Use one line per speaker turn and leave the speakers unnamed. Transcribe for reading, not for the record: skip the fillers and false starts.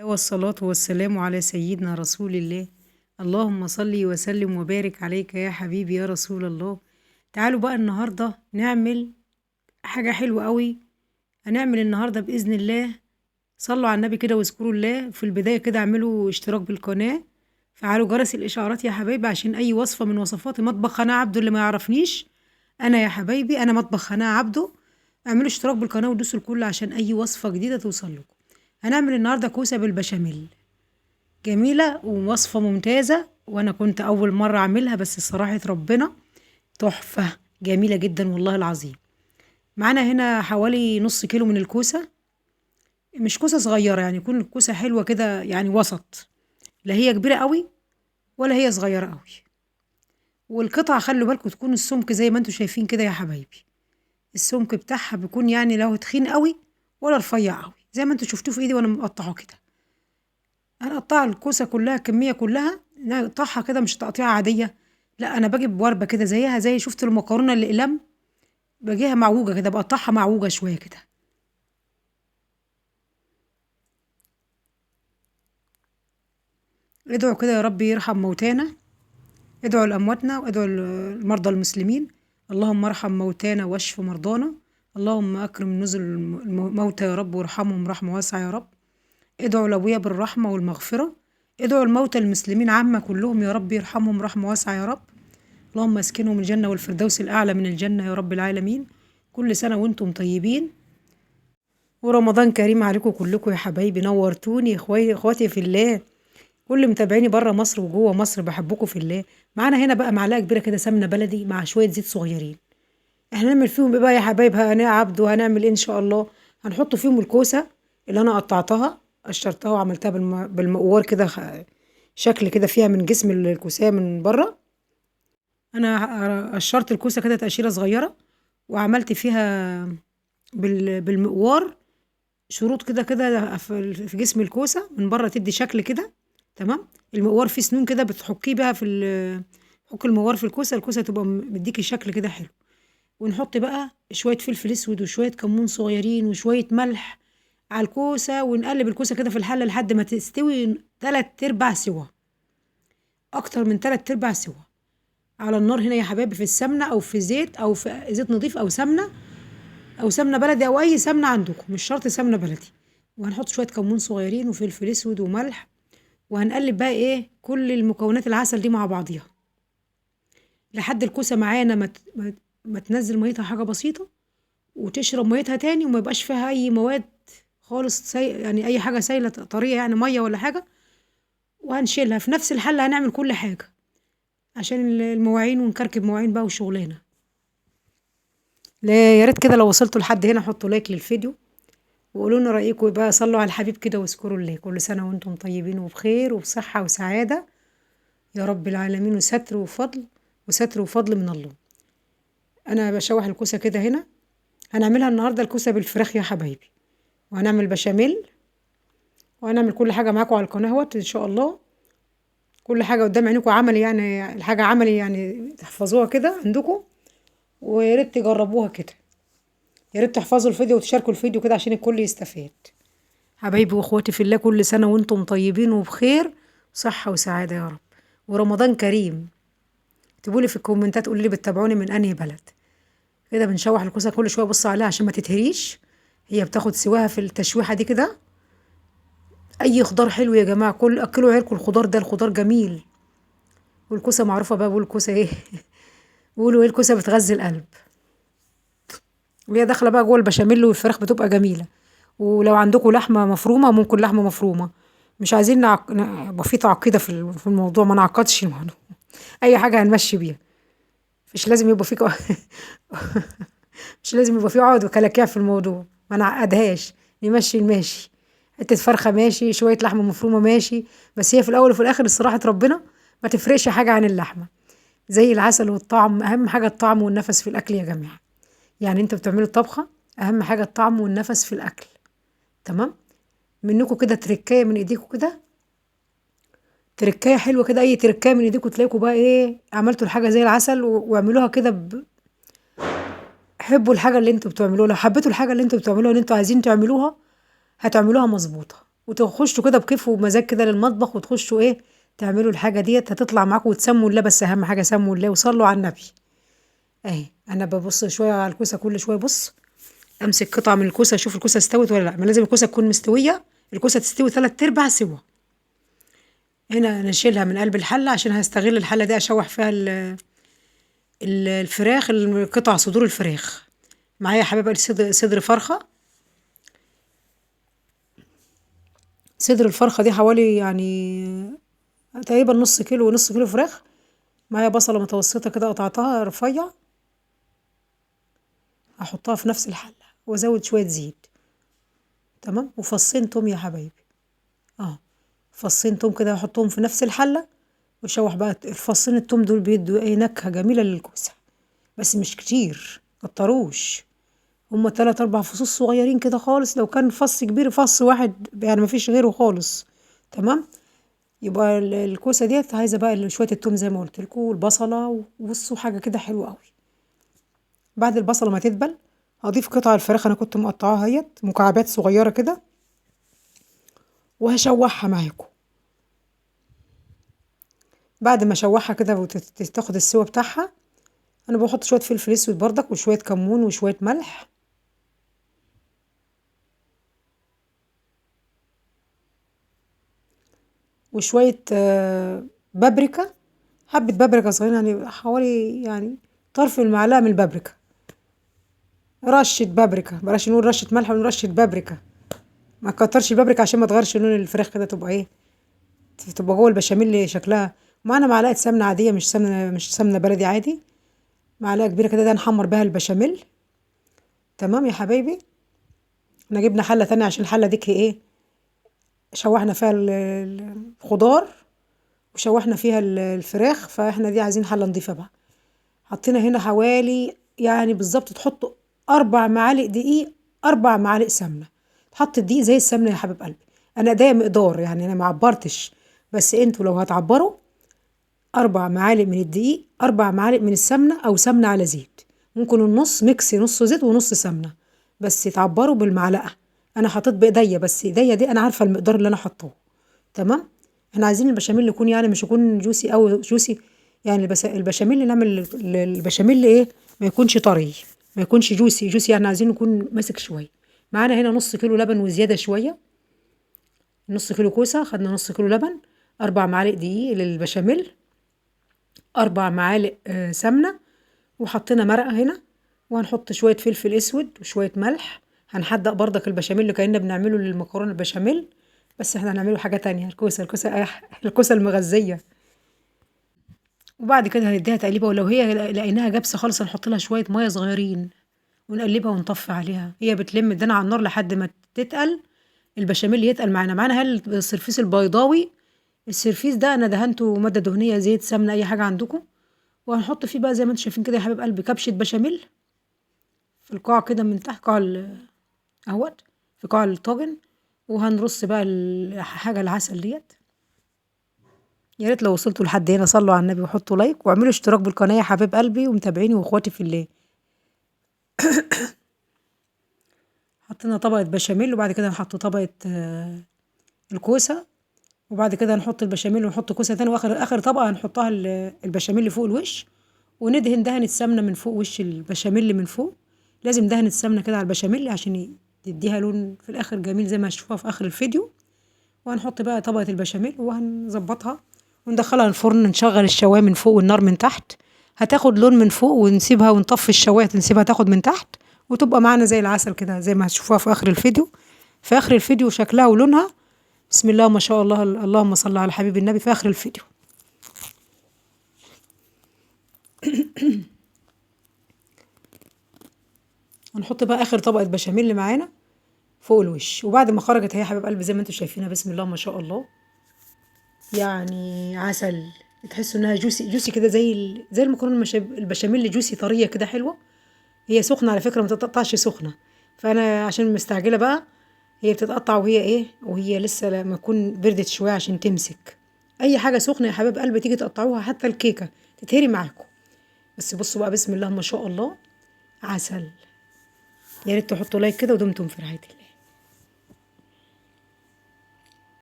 والصلاة والسلام على سيدنا رسول الله. اللهم صل وسلم وبارك عليك يا حبيبي يا رسول الله. تعالوا بقى النهاردة نعمل حاجة حلوة قوي. هنعمل النهاردة بإذن الله. صلوا على النبي كده واذكروا الله. في البداية كده اعملوا اشتراك بالقناة، فعلوا جرس الإشعارات يا حبايبي عشان أي وصفة من وصفات مطبخ هنا عبده اللي ما يعرفنيش. أنا يا حبايبي أنا مطبخ هنا عبده. اعملوا اشتراك بالقناة ودوسوا الكل عشان أي وصفة جديدة توصل لكم. هنعمل النهاردة كوسة بالبشاميل، جميلة ووصفة ممتازة، وأنا كنت أول مرة أعملها بس صراحة ربنا تحفة جميلة جدا والله العظيم. معانا هنا حوالي نص كيلو من الكوسة، مش كوسة صغيرة يعني، يكون الكوسة حلوة كده يعني وسط، لا هي كبيرة قوي ولا هي صغيرة قوي. والقطعة خلوا بالكم تكون السمك زي ما انتوا شايفين كده يا حبايبي. السمك بتاعها بيكون يعني لا هو تخين قوي ولا رفيع قوي، زي ما انتوا شفتوه في ايدي وانا مقطعه كده. هنقطع الكوسة كلها الكمية كلها، نقطعها كده مش تقطيعة عادية، لا أنا باجي بوربة كده زيها زي شفت المكرونة الأقلام، باجيها معوجة كده، بقطعها معوجة شوية كده. ادعوا كده يا رب يرحم موتانا، ادعوا لأمواتنا وادعوا المرضى المسلمين. اللهم ارحم موتانا واشف مرضانا. اللهم أكرم نزل الموتى يا رب وارحمهم رحمة واسعة يا رب. ادعوا لأبويا بالرحمة والمغفرة. ادعوا الموتى المسلمين عامة كلهم يا رب يرحمهم رحمة واسعة يا رب. اللهم اسكنهم الجنة والفردوس الأعلى من الجنة يا رب العالمين. كل سنة وانتم طيبين، ورمضان كريم عليكم كلكم يا حبايبي. نورتوني اخواتي في الله، كل متابعيني بره مصر وجوه مصر بحبكم في الله. معانا هنا بقى معلقة كبيرة كده سمنة بلدي مع شوية زيت صغيرين. احنا هنعمل فيهم ايه بقى يا حبايب هنا عبده؟ هنعمل ايه ان شاء الله؟ هنحط فيهم الكوسة اللي انا قطعتها قشرتها وعملتها بالمقوار كده، شكل كده فيها من جسم الكوسة من بره. انا قشرت الكوسه كده تقشيره صغيره، وعملت فيها بالمقوار شروط كده كده في جسم الكوسه من بره تدي شكل كده. تمام. المقوار فيه سنون كده بتحكيه بقى حك المقوار في الكوسه تبقى مديكي شكل كده حلو. ونحط بقى شويه فلفل اسود وشويه كمون صغيرين وشويه ملح على الكوسه، ونقلب الكوسه كده في الحله لحد ما تستوي 3/4 سوا، اكتر من 3/4 سوا على النار هنا يا حبايبي، في السمنه او في زيت او في زيت نضيف او سمنه او سمنه بلدي او اي سمنه عندكم، مش شرط سمنه بلدي. وهنحط شويه كمون صغيرين وفلفل اسود وملح، وهنقلب بقى ايه كل المكونات العسل دي مع بعضيها لحد الكوسه معانا ما تنزل ميتها حاجه بسيطه وتشرب ميتها تاني، وما يبقاش فيها اي مواد خالص يعني اي حاجه سايله طريه يعني ميه ولا حاجه. وهنشيلها في نفس الحله، هنعمل كل حاجه عشان المواعين ونكركب مواعين بقى وشغلانه. لا يا ريت كده لو وصلتوا لحد هنا حطوا لايك للفيديو وقولوا لنا رأيكم بقى. صلوا على الحبيب كده واذكروا الله. كل سنة وانتم طيبين وبخير وبصحة وسعادة يا رب العالمين، وستر وفضل وستر وفضل من الله. انا بشوح الكوسة كده هنا. هنعملها النهاردة الكوسة بالفراخ يا حبايبي، وهنعمل بشاميل، وهنعمل كل حاجة معاكم على القناة اهوت ان شاء الله. كل حاجة قدام عينيكم عملي، يعني الحاجة عملي يعني تحفظوها كده عندكم، ويا ريت تجربوها كده. يا ريت تحفظوا الفيديو وتشاركوا الفيديو كده عشان الكل يستفاد. حبايبي واخواتي في الله، كل سنة وانتم طيبين وبخير صحة وسعادة يا رب، ورمضان كريم. اكتبولي في الكومنتات قولوا لي بتتابعوني من انهي بلد. كده بنشوح الكوسة كل شوية بص عليها عشان ما تتهريش، هي بتاخد سواها في التشويحة دي كده. اي خضار حلو يا جماعة، كل اكلوا عيالكم الخضار ده، الخضار جميل. والكوسة معروفة بقى، بقول الكوسة ايه بيقولوا ايه، الكوسة بتغذي القلب، وهي داخلة بقى جوه البشاميل والفراخ بتبقى جميلة. ولو عندكم لحمة مفرومة ممكن لحمة مفرومة، مش عايزين يبقى في تعقيدة في الموضوع، ما نعقدش الموضوع. أي حاجة هنمشي بيها، مش لازم يبقى فيك مش لازم يبقى في عقد وكلاكيع في الموضوع، ما نعقدهاش، نمشي الماشي. حتة فرخة ماشي، شوية لحمة مفرومة ماشي، بس هي في الأول وفي الآخر الصراحة ربنا ما تفرقش حاجة عن اللحمة. زي العسل والطعم، أهم حاجة الطعم والنفس في الأكل يا جماعة. يعني انتوا بتعملوا الطبخة أهم حاجة الطعم والنفس في الأكل. تمام. منكم كده تركايه من ايديكم كده، تركايه حلوه كده، اي تركايه من ايديكم تلاقوا بقى ايه عملتوا الحاجه زي العسل، واعملوها كده حبوا الحاجه اللي انتوا بتعملوها. لو حبيتوا الحاجه اللي انتوا بتعملوها اللي انتوا عايزين تعملوها هتعملوها مظبوطه. وتخشوا كده بكيف ومزاج كده للمطبخ، وتخشوا ايه تعملوا الحاجه ديت، هتطلع معاكم وتسموا الله، بس اهم حاجه سموا الله وصلوا على النبي. اهي انا ببص شويه على الكوسه، كل شويه بص امسك قطعه من الكوسه اشوف الكوسه استوت ولا لا، ما لازم الكوسه تكون مستويه، الكوسه تستوي 3/4 سوا. هنا نشيلها من قلب الحله عشان هستغل الحله دي اشوح فيها الفراخ، قطع صدور الفراخ. معايا يا حبايبي صدر فرخه. صدر الفرخه دي حوالي يعني تقريبا نص كيلو ونص كيلو فراخ. معايا بصله متوسطه كده قطعتها رفيع، هحطها في نفس الحله وازود شويه زيت. تمام. وفصين توم يا حبايبي. اه فصين توم كده هحطهم في نفس الحله، وشوح بقى الفصين التوم دول بيدوا ايه نكهه جميله للكوسه، بس مش كتير كتروش، هما 3 4 فصوص صغيرين كده خالص، لو كان فص كبير فص واحد يعني مفيش غيره خالص. تمام. يبقى الكوسه ديت عايزه بقى شويه التوم زي ما قلت لكم والبصله، وبصوا حاجه كده حلوه قوي. بعد البصله ما تدبل هضيف قطع الفراخ، انا كنت مقطعاها اهيت مكعبات صغيره كده، وهشوحها معاكم. بعد ما اشوحها كده وتاخد السوا بتاعها، انا بحط شويه فلفل اسود بردك وشويه كمون وشويه ملح، وشويه بابريكا، حبه بابريكا صغيره يعني حوالي يعني طرف المعلقه من البابريكا، رشه بابريكا، بلاش نقول رشه ملح ونقول رشه بابريكا، ما كترش البابريكا عشان ما تغيرش لون الفراخ كده، تبقى ايه تبقى جوه البشاميل شكلها. معانا معلقه سمنه عاديه، مش سمنه بلدي عادي، معلقه كبيره كده، ده نحمر بها البشاميل. تمام يا حبايبي. احنا جبنا حله تانية عشان الحله دي ايه شوحنا فيها الخضار وشوحنا فيها الفراخ، فاحنا دي عايزين حله نضيفه بقى. حطينا هنا حوالي يعني بالظبط تحطوا 4 معالق دقيق، 4 معالق سمنه. تحط الدقيق زي السمنه يا حبيب قلبي، انا ده مقدار يعني انا ما عبرتش، بس انتوا لو هتعبروا 4 معالق من الدقيق، 4 معالق من السمنه او سمنه على زيت، ممكن النص ميكس، نص زيت ونص سمنه، بس تعبروا بالمعلقه. انا حطيت بايديا، بس ايديا دي انا عارفه المقدار اللي انا حطاه. تمام. احنا عايزين البشاميل يكون يعني مش يكون جوسي او جوسي، يعني البشاميل اللي نعمل البشاميل ايه ما يكونش طري، ما يكونش جوسي جوسي، يعني عايزين يكون ماسك شويه. معانا هنا نص كيلو لبن وزياده شويه، نص كيلو كوسه خدنا نص كيلو لبن، 4 معالق دقيق للبشاميل، 4 معالق سمنه، وحطينا مرقه هنا، وهنحط شويه فلفل اسود وشويه ملح. هنحدق بردك البشاميل كأننا بنعمله للمكرونه البشاميل، بس احنا هنعمله حاجه تانية، الكوسه الكوسه المغذيه. وبعد كده هنديها تقليبه، ولو هي لقيناها جابسه خالص هنحط لها شويه ميه صغيرين ونقلبها ونطفي عليها، هي بتلم الدنيا على النار لحد ما تتقل، البشاميل يتقل معانا. السرفيس البيضاوي، السرفيس ده انا دهنته ماده دهنيه زيت سمنه اي حاجه عندكم، وهنحط فيه بقى زي ما انتم شايفين كده يا حبيب قلبي كبشه بشاميل في القاع كده من تحت، قاع اهوت في قاع الطاجن، وهنرص بقى الحاجه العسل ديت. يا ريت لو وصلتوا لحد هنا صلوا على النبي وحطوا لايك واعملوا اشتراك بالقناه يا حبيب قلبي ومتابعيني واخواتي في الله. حطينا طبقه بشاميل، وبعد كده نحط طبقه الكوسه، وبعد كده نحط البشاميل ونحط كوسه تاني، واخر اخر طبقه هنحطها البشاميل اللي فوق الوش، وندهن دهنة سمنه من فوق وش البشاميل اللي من فوق، لازم دهنة سمنه كده على البشاميل عشان تديها لون في الاخر جميل زي ما هتشوفوها في اخر الفيديو. وهنحط بقى طبقه البشاميل وهنظبطها وندخلها الفرن، نشغل الشوايه من فوق والنار من تحت، هتاخد لون من فوق ونسيبها ونطفي الشوايه نسيبها تاخد من تحت، وتبقى معانا زي العسل كده زي ما هتشوفوها في اخر الفيديو. في اخر الفيديو شكلها ولونها بسم الله ما شاء الله، اللهم صل على حبيب النبي في اخر الفيديو. هنحط بقى اخر طبقه بشاميل اللي معانا فوق الوش، وبعد ما خرجت هي يا حبيب قلبي زي ما انتم شايفينها بسم الله ما شاء الله، يعني عسل، تحسوا انها جوسي جوسي كده زي المكرونه البشاميل جوسي طريه كده حلوه. هي سخنه على فكره ما تتقطعش سخنه، فانا عشان مستعجله بقى هي بتتقطع وهي ايه وهي لسه لما تكون بردت شويه عشان تمسك. اي حاجه سخنه يا حبايب قلبي تيجي تقطعوها حتى الكيكه تتهري معاكم. بس بصوا بقى بسم الله ما شاء الله عسل. يا ريت تحطوا لايك كده ودمتم في رعايه الله.